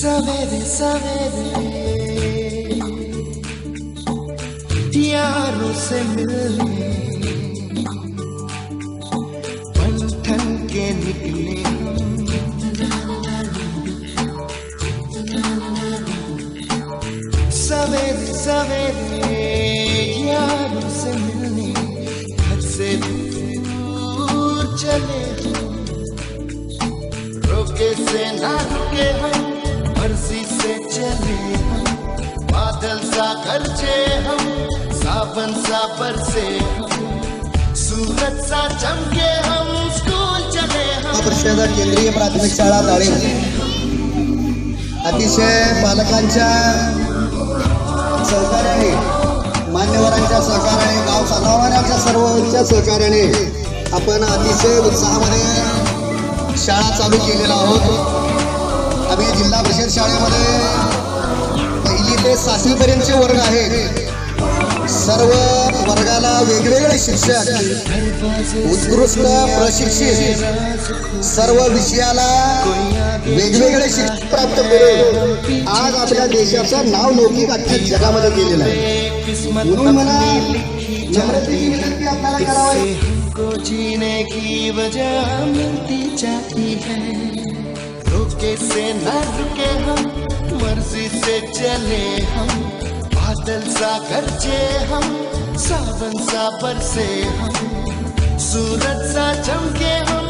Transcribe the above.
सवेरे सवेरे यारों से मिलने बन ठन के निकले सवेरे सवेरे यारों से मिलने घर से दूर चले रोके से ना रुके हम मर्जी से चले हम बादल सा गरजे हम सावन सा बरसे हम सूरज सा चमके हम स्कूल चले हम। परिषद केंद्रीय प्राथमिक शाळा दाळे अतिशय पालकांच्या सहकार्याने मान्यवरांच्या सहकार्याने गाव चालवणाऱ्यांच्या सर्वांच्या सहकार्याने आपण अतिशय उत्साहामध्ये शाळा चालू केलेला आहोत। आम्ही जिल्हा परिषद शाळेमध्ये 1ली ते 7वी पर्यंतचे वर्ग आहेत। सर्व वर्गाला वेगवेगळे शिक्षक उत्कृष्ट प्रशिक्षित सर्व विषयाला वेगवेगळे शिक्षण प्राप्त करून आज आपल्या देशाचं नाव लौकिक अख्ख्या जगामध्ये केलेलं आहे। म्हणून मला नम्रतेची विनंती आपल्याला करावी को जीने की वजह मिलती जाती है रुके से न रुके हम मर्जी से चले हम बादल सा गरजे हम सावन सा बरसे हम सूरज सा चमके हम